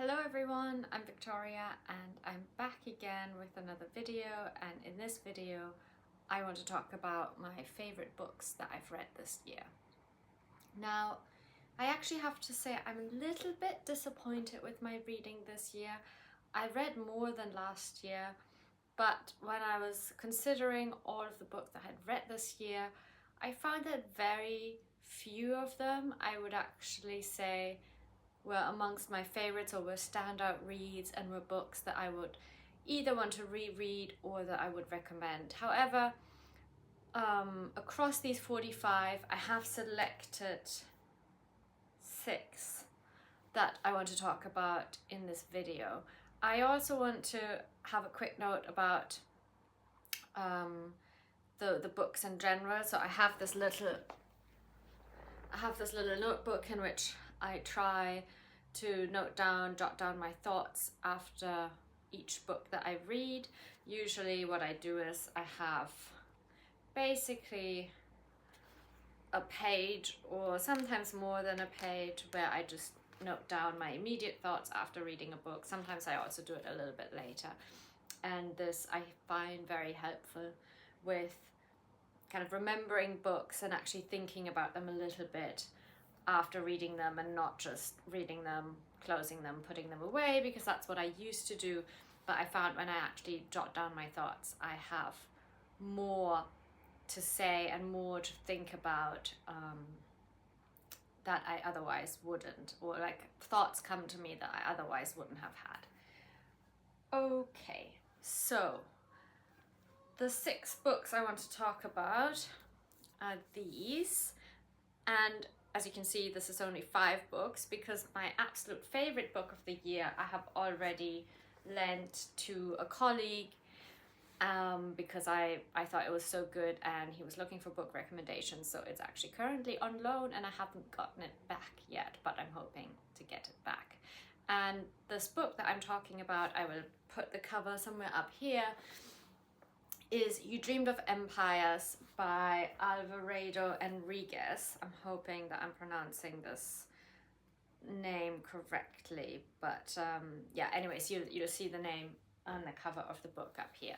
Hello everyone, I'm Victoria and I'm back again with another video, and in this video I want to talk about my favorite books that I've read this year. Now, I actually have to say I'm a little bit disappointed with my reading this year. I read more than last year, but when I was considering all of the books that I had read this year, I found that very few of them I would actually say were amongst my favorites or were standout reads and were books that I would either want to reread or that I would recommend. However, across these 45, I have selected 6 that I want to talk about in this video. I also want to have a quick note about the books in general. So I have this little notebook in which I try to jot down my thoughts after each book that I read. Usually what I do is I have basically a page or sometimes more than a page where I just note down my immediate thoughts after reading a book. Sometimes I also do it a little bit later, and this I find very helpful with kind of remembering books and actually thinking about them a little bit after reading them, and not just reading them, closing them, putting them away, because that's what I used to do. But I found when I actually jot down my thoughts, I have more to say and more to think about that I otherwise wouldn't, or like thoughts come to me that I otherwise wouldn't have had. Okay, so the 6 books I want to talk about are these, and as you can see, this is only 5 books because my absolute favorite book of the year I have already lent to a colleague because I thought it was so good and he was looking for book recommendations. So it's actually currently on loan and I haven't gotten it back yet, but I'm hoping to get it back. And this book that I'm talking about, I will put the cover somewhere up here, is You Dreamed of Empires by Alvaro Enrigue. I'm hoping that I'm pronouncing this name correctly, but yeah, anyways, you'll see the name on the cover of the book up here.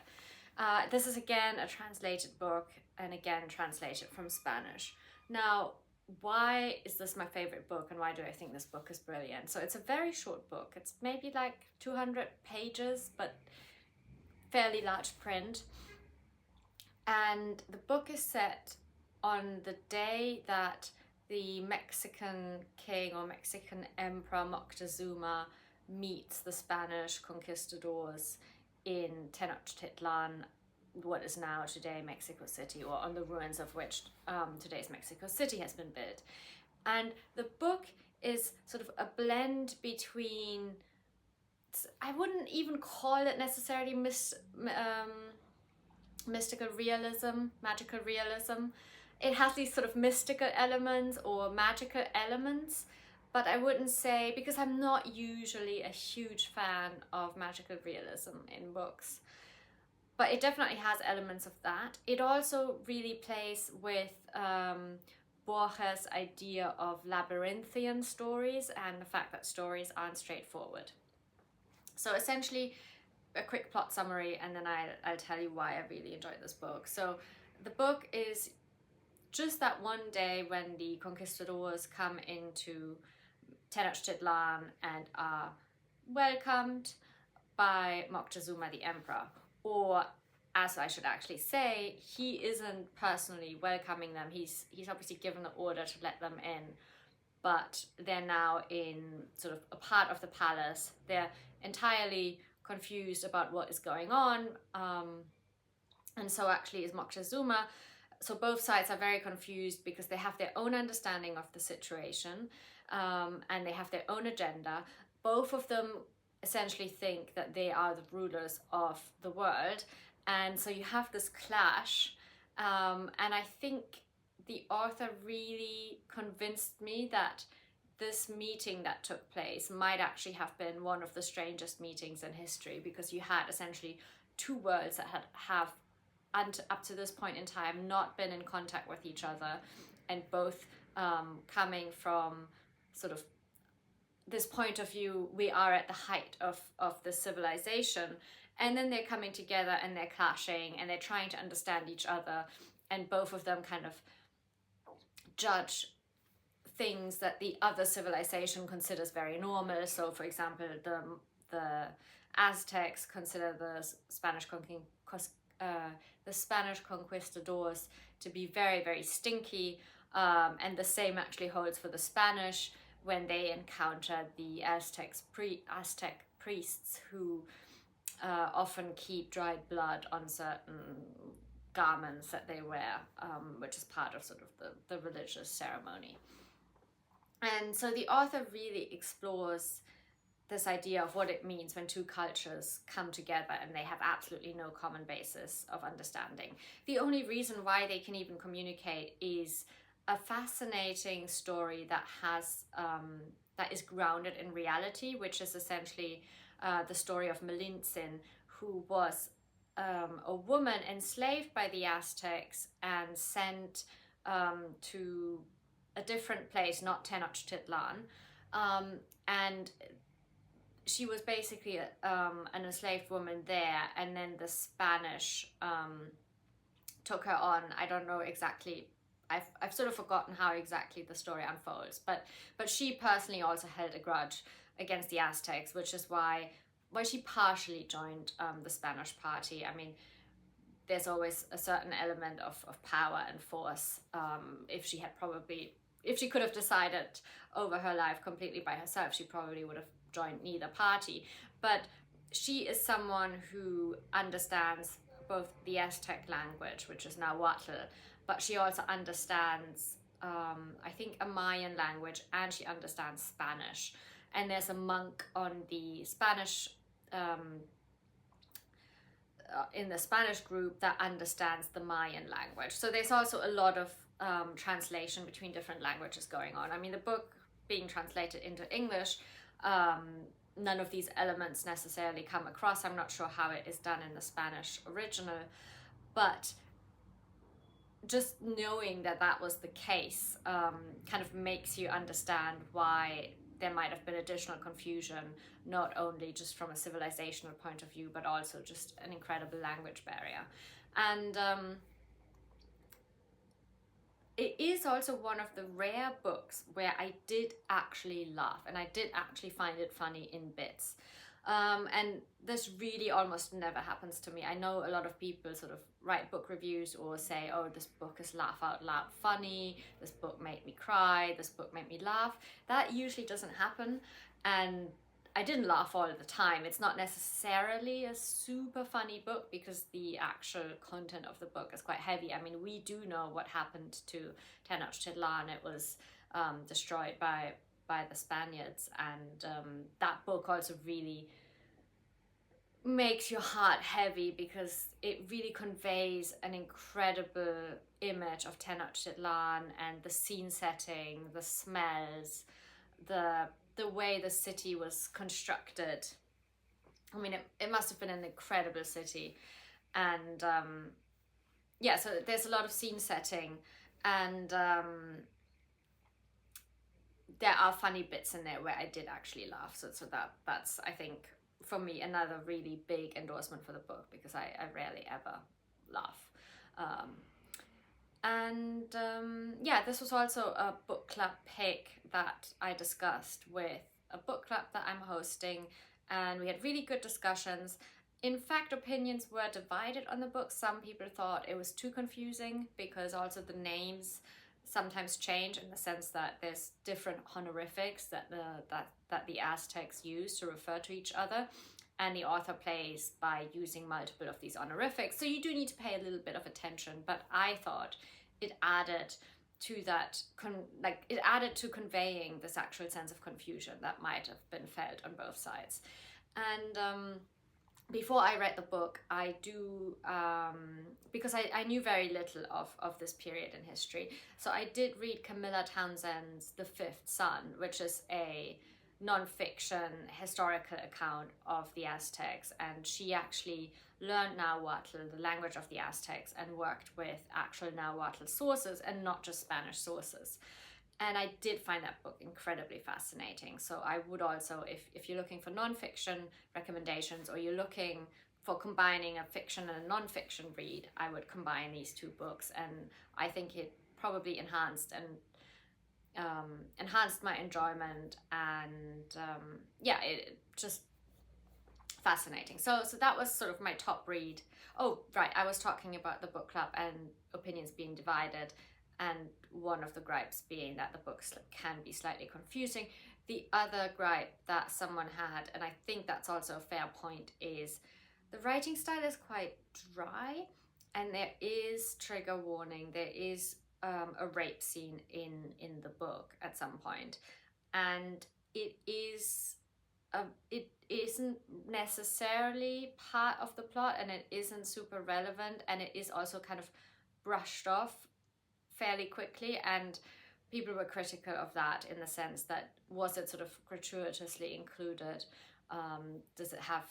This is again a translated book, and again translated from Spanish. Now, why is this my favorite book and why do I think this book is brilliant? So it's a very short book. It's maybe like 200 pages, but fairly large print. And the book is set on the day that the Mexican king or Mexican emperor Moctezuma meets the Spanish conquistadors in Tenochtitlan, what is now today Mexico City, or on the ruins of which today's Mexico City has been built. And the book is sort of a blend between, I wouldn't even call it necessarily mystical realism, magical realism. It has these sort of mystical elements or magical elements, but I wouldn't say, because I'm not usually a huge fan of magical realism in books, but it definitely has elements of that. It also really plays with Borges' idea of labyrinthian stories and the fact that stories aren't straightforward. So essentially, a quick plot summary, and then I'll tell you why I really enjoyed this book. So the book is just that one day when the conquistadors come into Tenochtitlan and are welcomed by Moctezuma the emperor, or as I should actually say, he isn't personally welcoming them. He's obviously given the order to let them in, but they're now in sort of a part of the palace. They're entirely confused about what is going on, and so actually is Moctezuma. So both sides are very confused because they have their own understanding of the situation, and they have their own agenda. Both of them essentially think that they are the rulers of the world, and so you have this clash, and I think the author really convinced me that this meeting that took place might actually have been one of the strangest meetings in history, because you had essentially 2 worlds that have and up to this point in time not been in contact with each other, and both coming from sort of this point of view, we are at the height of the civilization, and then they're coming together and they're clashing and they're trying to understand each other, and both of them kind of judge things that the other civilization considers very normal. So for example, the Aztecs consider the Spanish conquistadors to be very, very stinky, and the same actually holds for the Spanish when they encounter the Aztec priests who often keep dried blood on certain garments that they wear, which is part of sort of the religious ceremony. And so the author really explores this idea of what it means when two cultures come together and they have absolutely no common basis of understanding. The only reason why they can even communicate is a fascinating story that has that is grounded in reality, which is essentially the story of Melintzin, who was a woman enslaved by the Aztecs and sent to a different place, not Tenochtitlan, and she was basically an enslaved woman there, and then the Spanish took her on. I don't know exactly. I've sort of forgotten how exactly the story unfolds, but she personally also held a grudge against the Aztecs, which is why she partially joined the Spanish party. I mean, there's always a certain element of power and force. If she could have decided over her life completely by herself, she probably would have joined neither party. But she is someone who understands both the Aztec language, which is Nahuatl, but she also understands, I think, a Mayan language, and she understands Spanish. And there's a monk on the Spanish, in the Spanish group that understands the Mayan language. So there's also a lot of translation between different languages going on. I mean, the book being translated into English, none of these elements necessarily come across. I'm not sure how it is done in the Spanish original, but just knowing that that was the case kind of makes you understand why there might have been additional confusion, not only just from a civilizational point of view, but also just an incredible language barrier. And it is also one of the rare books where I did actually laugh, and I did actually find it funny in bits. And this really almost never happens to me. I know a lot of people sort of write book reviews or say, oh, this book is laugh out loud funny, this book made me cry, this book made me laugh. That usually doesn't happen, and I didn't laugh all the time. It's not necessarily a super funny book because the actual content of the book is quite heavy. I mean, we do know what happened to Tenochtitlan. It was destroyed by the Spaniards, and that book also really makes your heart heavy because it really conveys an incredible image of Tenochtitlan and the scene setting, the smells, the way the city was constructed. I mean, it must have been an incredible city. And yeah, so there's a lot of scene setting, and there are funny bits in there where I did actually laugh. So that's, I think, for me, another really big endorsement for the book, because I rarely ever laugh. Yeah, this was also a book club pick that I discussed with a book club that I'm hosting, and we had really good discussions. In fact, opinions were divided on the book. Some people thought it was too confusing because also the names sometimes change, in the sense that there's different honorifics that the Aztecs use to refer to each other, and the author plays by using multiple of these honorifics. So you do need to pay a little bit of attention, but I thought it added to that, it added to conveying this actual sense of confusion that might have been felt on both sides. And before I read the book, I do, because I knew very little of this period in history, so I did read Camilla Townsend's The Fifth Son, which is a non-fiction historical account of the Aztecs, and she actually learned Nahuatl, the language of the Aztecs, and worked with actual Nahuatl sources and not just Spanish sources. And I did find that book incredibly fascinating. So I would also, if you're looking for nonfiction recommendations, or you're looking for combining a fiction and a nonfiction read, I would combine these two books, and I think it probably enhanced my enjoyment, and yeah, it just fascinating. So that was sort of my top read. Oh, right, I was talking about the book club and opinions being divided, and one of the gripes being that the books can be slightly confusing. The other gripe that someone had, and I think that's also a fair point, is the writing style is quite dry, and there is trigger warning. There is a rape scene in the book at some point, and it isn't necessarily part of the plot, and it isn't super relevant, and it is also kind of brushed off fairly quickly, and people were critical of that in the sense that, was it sort of gratuitously included? Does it have,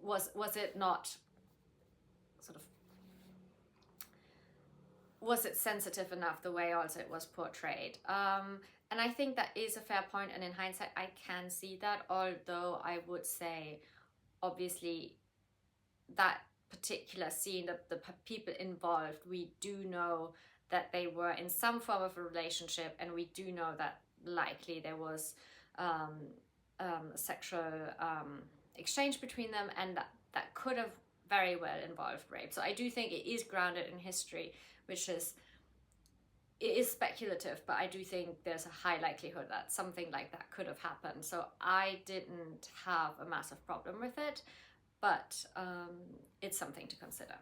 was it not sort of, was it sensitive enough the way also it was portrayed? And I think that is a fair point, and in hindsight I can see that, although I would say obviously that particular scene, the people involved, we do know that they were in some form of a relationship, and we do know that likely there was sexual exchange between them, and that could have very well involved rape. So I do think it is grounded in history, which is, it is speculative, but I do think there's a high likelihood that something like that could have happened. So I didn't have a massive problem with it, but it's something to consider.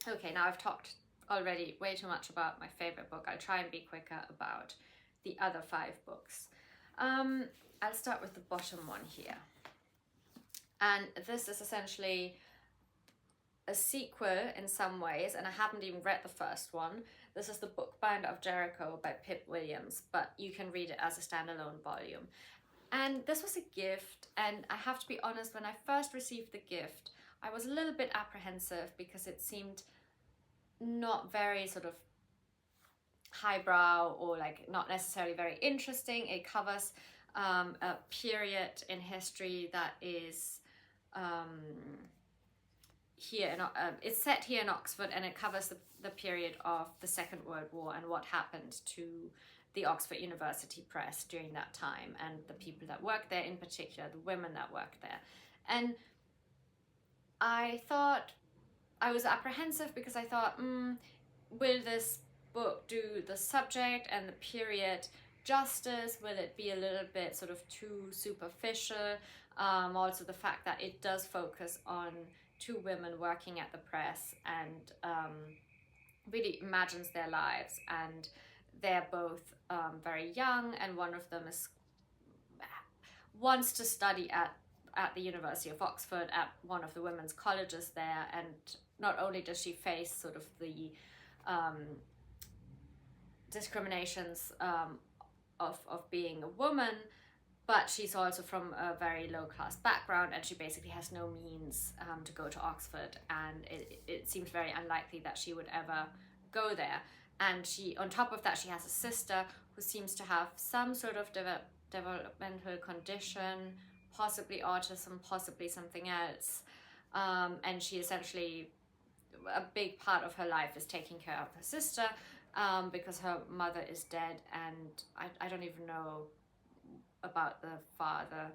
Okay, now I've talked already way too much about my favorite book. I'll try and be quicker about the other 5 books. I'll start with the bottom one here. And this is essentially a sequel in some ways, and I haven't even read the first one. This is the Bookbinder of Jericho by Pip Williams, but you can read it as a standalone volume. And this was a gift, and I have to be honest, when I first received the gift, I was a little bit apprehensive because it seemed not very sort of highbrow, or like not necessarily very interesting. It covers a period in history that is it's set here in Oxford, and it covers the period of the Second World War and what happened to the Oxford University Press during that time, and the people that worked there, in particular the women that worked there. And I thought, I was apprehensive because I thought, will this book do the subject and the period justice? Will it be a little bit sort of too superficial? Also the fact that it does focus on 2 women working at the press, and really imagines their lives, and they're both very young, and one of them wants to study at the University of Oxford, at one of the women's colleges there, and not only does she face sort of the discriminations of being a woman, but she's also from a very low-class background, and she basically has no means to go to Oxford, and it seems very unlikely that she would ever go there. And she, on top of that, she has a sister who seems to have some sort of developmental condition, possibly autism, possibly something else, and she essentially, a big part of her life is taking care of her sister, because her mother is dead, and I don't even know about the father.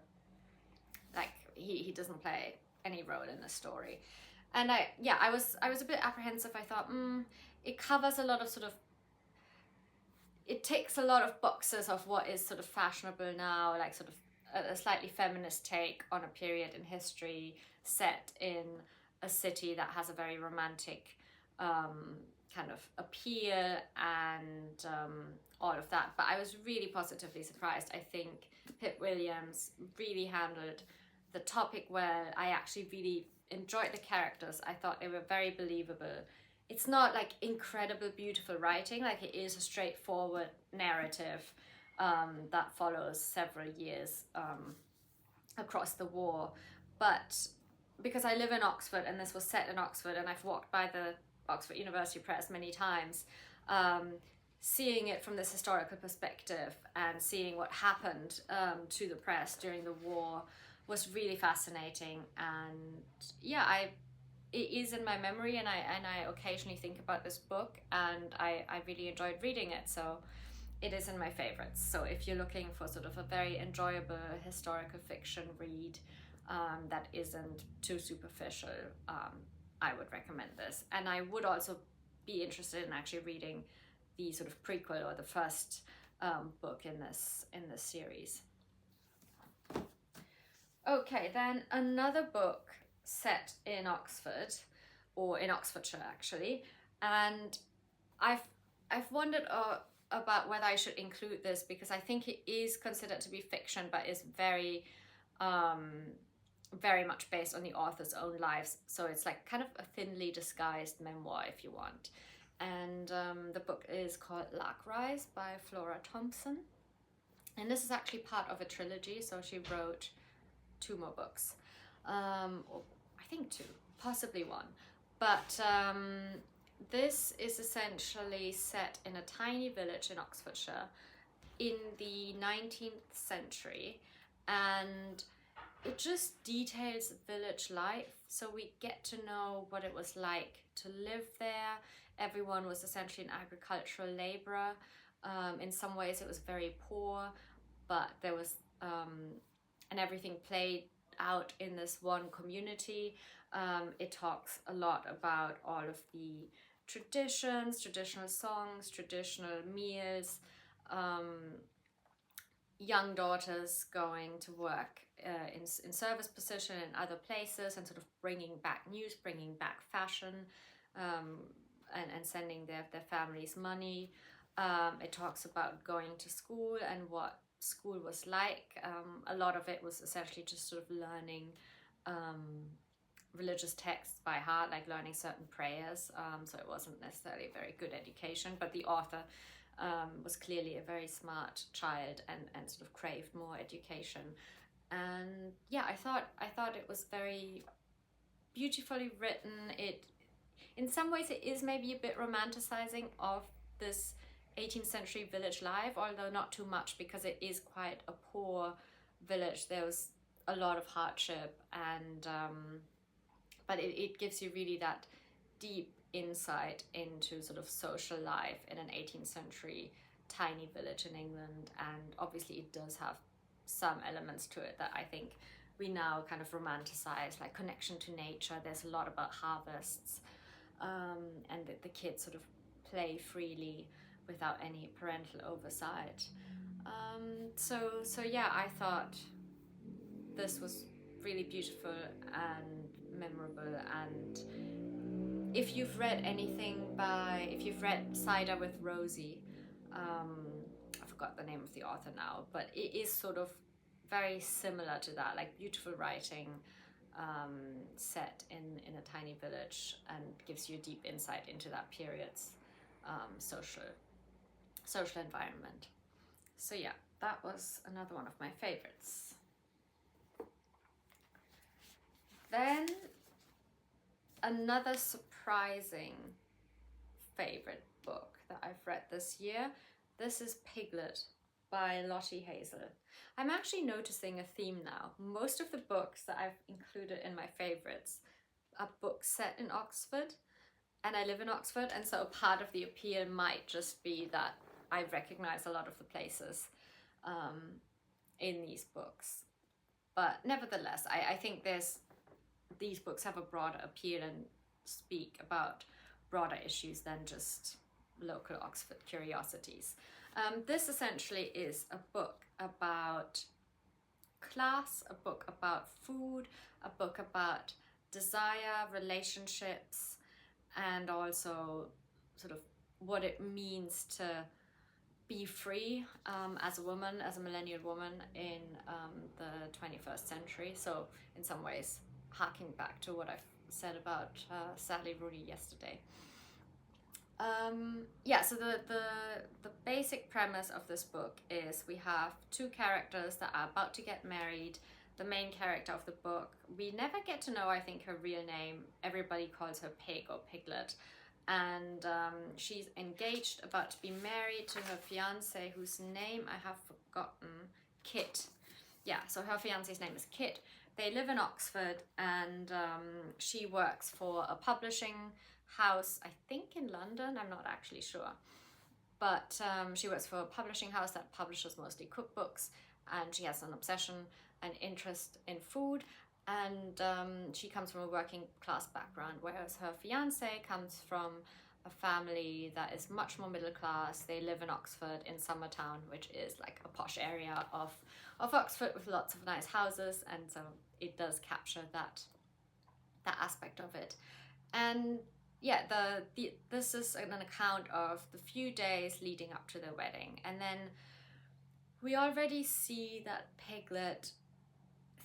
Like, he doesn't play any role in the story. And I was a bit apprehensive. I thought, it covers a lot of sort of, it ticks a lot of boxes of what is sort of fashionable now, like sort of a slightly feminist take on a period in history set in a city that has a very romantic kind of appeal, and all of that. But I was really positively surprised. I think Pip Williams really handled the topic well. I actually really enjoyed the characters. I thought they were very believable. It's not like incredible beautiful writing, like it is a straightforward narrative that follows several years across the war. But because I live in Oxford, and this was set in Oxford, and I've walked by the Oxford University Press many times, seeing it from this historical perspective and seeing what happened to the press during the war was really fascinating. And yeah, it is in my memory, and I occasionally think about this book, and I really enjoyed reading it, so it is in my favorites. So if you're looking for sort of a very enjoyable historical fiction read that isn't too superficial, I would recommend this. And I would also be interested in actually reading the sort of prequel or the first book in this series. Okay, then another book set in Oxford, or in Oxfordshire actually, and I've wondered about whether I should include this, because I think it is considered to be fiction, but is very very much based on the author's own lives. So it's like kind of a thinly disguised memoir, if you want. And the book is called Lark by Flora Thompson. And this is actually part of a trilogy, so she wrote 2 more books. Or I think 2, possibly 1. But this is essentially set in a tiny village in Oxfordshire in the 19th century, and it just details village life. So we get to know what it was like to live there. Everyone was essentially an agricultural labourer. In some ways it was very poor, but there was, and everything played out in this one community. It talks a lot about all of the traditions, traditional songs, traditional meals, young daughters going to work in service position in other places, and sort of bringing back news, bringing back fashion, and sending their families money. It talks about going to school and what school was like. A lot of it was essentially just sort of learning religious texts by heart, like learning certain prayers. So it wasn't necessarily a very good education, but the author was clearly a very smart child and sort of craved more education. And yeah, I thought it was very beautifully written. It, in some ways, it is maybe a bit romanticizing of this 18th century village life, although not too much, because it is quite a poor village. There was a lot of hardship, and but it gives you really that deep insight into sort of social life in an 18th century tiny village in England. And obviously it does have some elements to it that I think we now kind of romanticize, like connection to nature. There's a lot about harvests, and the kids sort of play freely without any parental oversight. So yeah, I thought this was really beautiful and memorable. And if you've read if you've read Cider with Rosie, I forgot the name of the author now, but it is sort of very similar to that, like beautiful writing, set in a tiny village, and gives you a deep insight into that period's social environment. So yeah, that was another one of my favorites. Then another surprising favorite book that I've read this year. This is Piglet by Lottie, Hazel. I'm actually noticing a theme now. Most of the books that I've included in my favorites are books set in Oxford, and I live in Oxford, and so part of the appeal might just be that I recognize a lot of the places in these books. But nevertheless, I think these books have a broader appeal and speak about broader issues than just local Oxford curiosities. This essentially is a book about class, a book about food, a book about desire, relationships, and also sort of what it means to be free as a woman, as a millennial woman in the 21st century. So in some ways, harking back to what I've said about Sally Rooney yesterday. So the basic premise of this book is we have 2 characters that are about to get married. The main character of the book, we never get to know, I think, her real name. Everybody calls her Pig or Piglet. and she's engaged, about to be married to her fiance, whose name I have forgotten. Kit. Yeah, so her fiance's name is Kit. They live in Oxford, and she works for a publishing house, I think in London, I'm not actually sure. But she works for a publishing house that publishes mostly cookbooks, and she has an obsession and interest in food. And she comes from a working class background, whereas her fiance comes from a family that is much more middle class. They live in Oxford, in Summertown, which is like a posh area of Oxford with lots of nice houses, and so it does capture that aspect of it. And yeah, this is an account of the few days leading up to the wedding, and then we already see that Piglet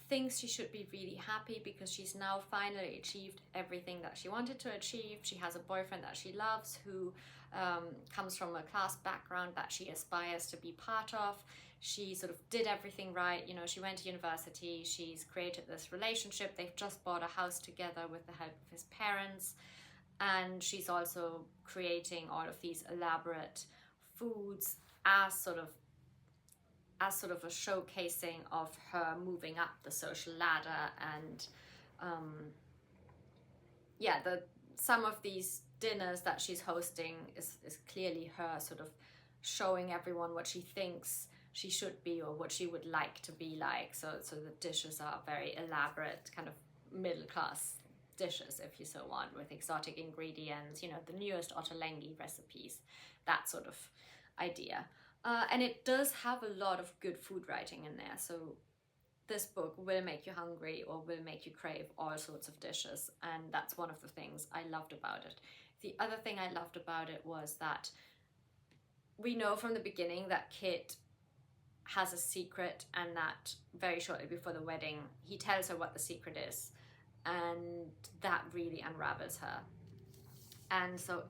thinks she should be really happy because she's now finally achieved everything that she wanted to achieve. She has a boyfriend that she loves, who comes from a class background that she aspires to be part of. She sort of did everything right. You know, she went to university, she's created this relationship, they've just bought a house together with the help of his parents, and she's also creating all of these elaborate foods as sort of a showcasing of her moving up the social ladder. And some of these dinners that she's hosting is clearly her sort of showing everyone what she thinks she should be, or what she would like to be like. So the dishes are very elaborate, kind of middle class dishes, if you so want, with exotic ingredients, you know, the newest Ottolenghi recipes, that sort of idea. And it does have a lot of good food writing in there. So this book will make you hungry or will make you crave all sorts of dishes. And that's one of the things I loved about it. The other thing I loved about it was that we know from the beginning that Kit has a secret, and that very shortly before the wedding, he tells her what the secret is. And that really unravels her. And so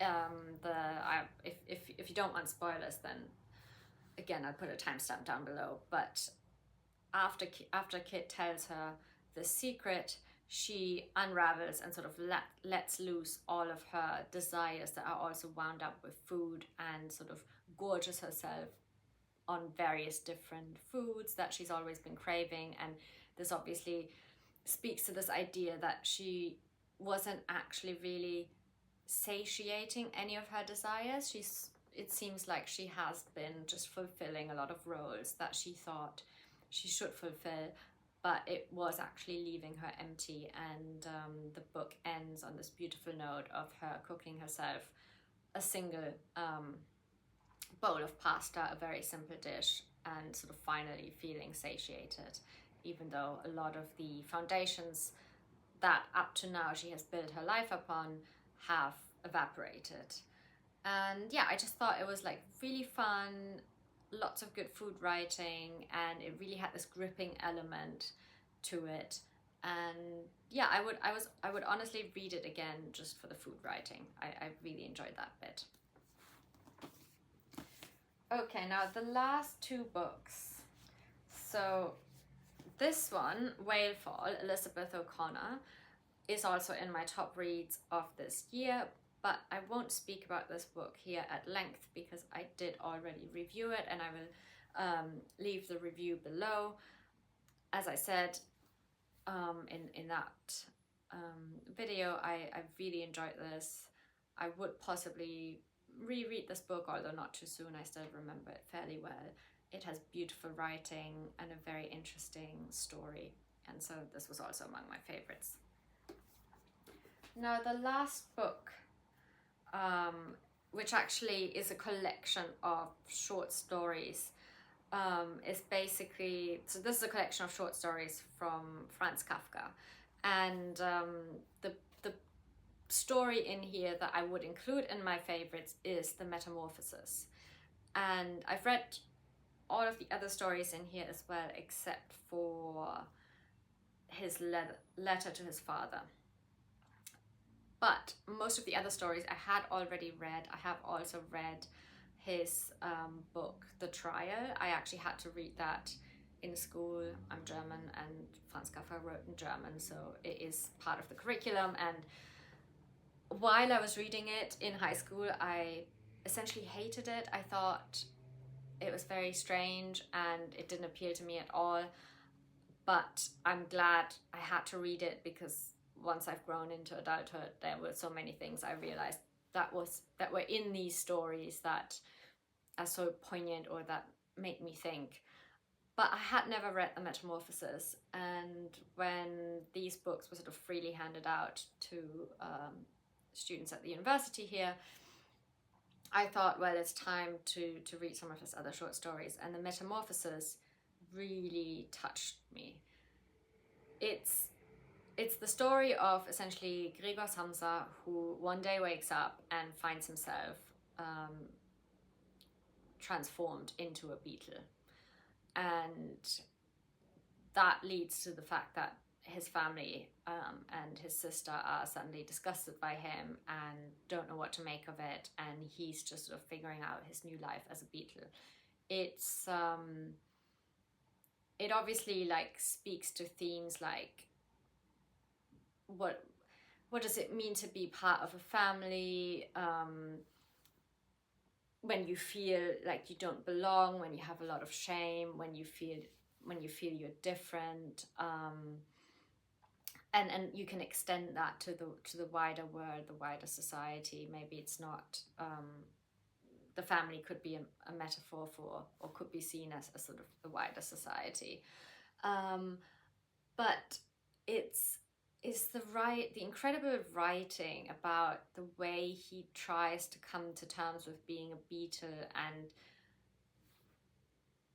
if you don't want spoilers, then again I'll put a timestamp down below. But after Kit tells her the secret, she unravels and sort of lets loose all of her desires that are also wound up with food, and sort of gorges herself on various different foods that she's always been craving. And this obviously speaks to this idea that she wasn't actually really satiating any of her desires. It seems like she has been just fulfilling a lot of roles that she thought she should fulfill, but it was actually leaving her empty. And the book ends on this beautiful note of her cooking herself a single bowl of pasta, a very simple dish, and sort of finally feeling satiated, even though a lot of the foundations that up to now she has built her life upon have evaporated. And yeah, I just thought it was like really fun, lots of good food writing, and it really had this gripping element to it. And yeah, I would honestly read it again just for the food writing. I really enjoyed that bit. Okay, now the last two books. So this one, Whalefall, Elizabeth O'Connor, is also in my top reads of this year, but I won't speak about this book here at length because I did already review it, and I will leave the review below. As I said in that video, I really enjoyed this. I would possibly reread this book, although not too soon. I still remember it fairly well. It has beautiful writing and a very interesting story, and so this was also among my favorites. Now the last book, which actually is a collection of short stories, is basically, so this is a collection of short stories from Franz Kafka, and the story in here that I would include in my favorites is the Metamorphosis. And I've read all of the other stories in here as well, except for his letter to his father. But most of the other stories I had already read. I have also read his book, The Trial. I actually had to read that in school. I'm German, and Franz Kafka wrote in German, so it is part of the curriculum. And while I was reading it in high school, I essentially hated it. I thought it was very strange and it didn't appeal to me at all. But I'm glad I had to read it, because once I've grown into adulthood, there were so many things I realized that were in these stories that are so poignant or that make me think. But I had never read the Metamorphosis, and when these books were sort of freely handed out to students at the university here, I thought, well, it's time to read some of his other short stories, and the Metamorphosis really touched me. It's the story of essentially Gregor Samsa, who one day wakes up and finds himself transformed into a beetle. And that leads to the fact that his family and his sister are suddenly disgusted by him and don't know what to make of it, and he's just sort of figuring out his new life as a beetle. It's it obviously like speaks to themes like what does it mean to be part of a family, when you feel like you don't belong, when you have a lot of shame, when you feel you're different, and you can extend that to the wider world, the wider society. Maybe it's not the family could be a metaphor for, or could be seen as a sort of the wider society, but it's the incredible writing about the way he tries to come to terms with being a beetle and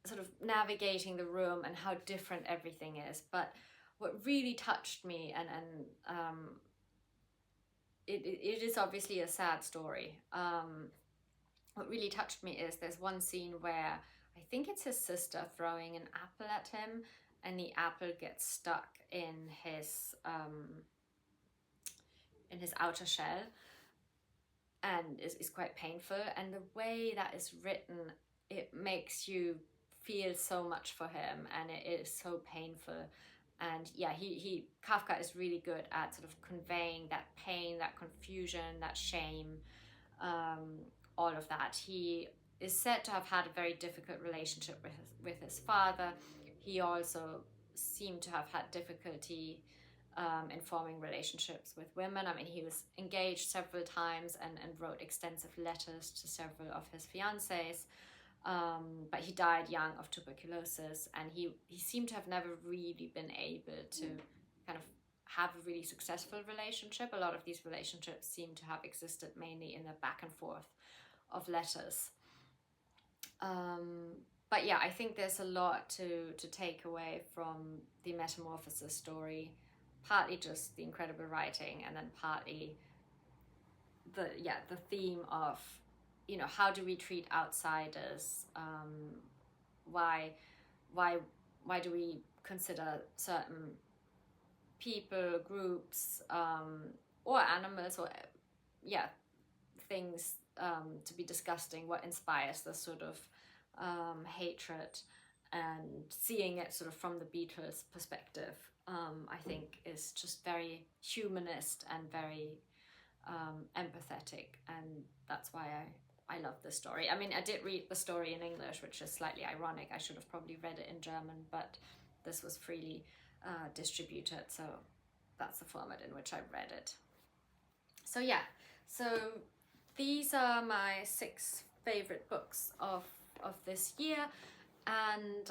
sort of navigating the room and how different everything is. But what really touched me, and it is obviously a sad story. What really touched me is there's one scene where I think it's his sister throwing an apple at him, and the apple gets stuck in his outer shell and is quite painful. And the way that is written, it makes you feel so much for him, and it is so painful. And yeah, Kafka is really good at sort of conveying that pain, that confusion, that shame, all of that. He is said to have had a very difficult relationship with his father. He also seemed to have had difficulty in forming relationships with women. I mean, he was engaged several times and wrote extensive letters to several of his fiancées, but he died young of tuberculosis, and he seemed to have never really been able to kind of have a really successful relationship. A lot of these relationships seem to have existed mainly in the back and forth of letters. But yeah, I think there's a lot to take away from the Metamorphosis story, partly just the incredible writing, and then partly the theme of, you know, how do we treat outsiders? Why do we consider certain people, groups, or animals, or things to be disgusting? What inspires this sort of hatred, and seeing it sort of from the beetle's perspective, I think is just very humanist and very empathetic, and that's why I love this story. I mean, I did read the story in English, which is slightly ironic. I should have probably read it in German, but this was freely distributed, so that's the format in which I read it. So yeah, so these are my 6 favorite books of this year, and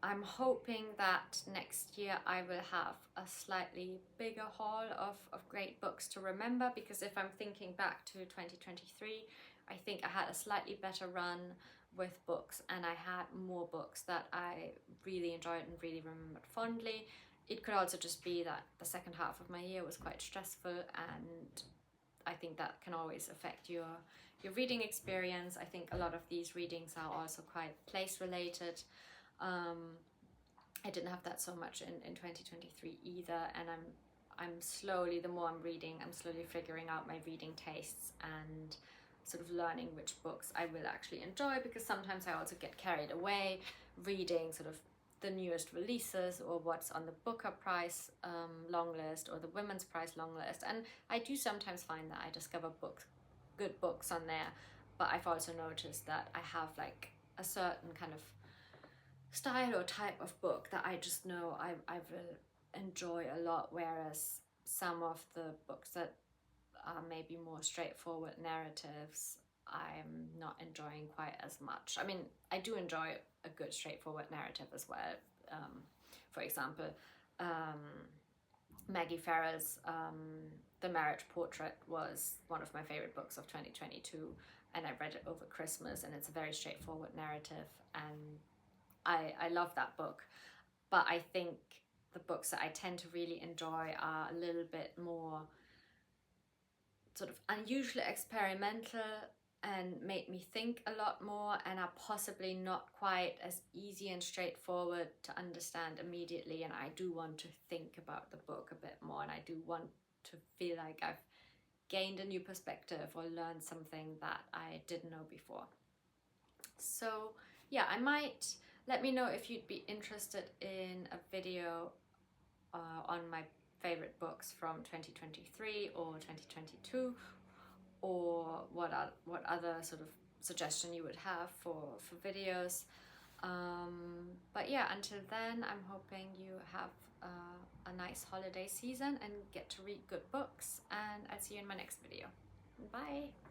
I'm hoping that next year I will have a slightly bigger haul of great books to remember, because if I'm thinking back to 2023, I think I had a slightly better run with books, and I had more books that I really enjoyed and really remembered fondly. It could also just be that the second half of my year was quite stressful, and I think that can always affect your reading experience. I think a lot of these readings are also quite place related. I didn't have that so much in 2023 either, and I'm slowly, the more I'm reading, I'm slowly figuring out my reading tastes and sort of learning which books I will actually enjoy, because sometimes I also get carried away reading sort of the newest releases or what's on the Booker Prize long list or the Women's Prize long list. And I do sometimes find that I discover good books on there, but I've also noticed that I have like a certain kind of style or type of book that I just know I will enjoy a lot, whereas some of the books that are maybe more straightforward narratives I'm not enjoying quite as much. I mean, I do enjoy a good straightforward narrative as well. For example, Maggie Farrell's The Marriage Portrait was one of my favorite books of 2022, and I read it over Christmas, and it's a very straightforward narrative, and I love that book. But I think the books that I tend to really enjoy are a little bit more sort of unusually experimental and made me think a lot more, and are possibly not quite as easy and straightforward to understand immediately. And I do want to think about the book a bit more, and I do want to feel like I've gained a new perspective or learned something that I didn't know before. So yeah, I might, let me know if you'd be interested in a video on my favorite books from 2023 or 2022, or what other sort of suggestion you would have for videos. But yeah, until then, I'm hoping you have a nice holiday season and get to read good books, and I'll see you in my next video. Bye!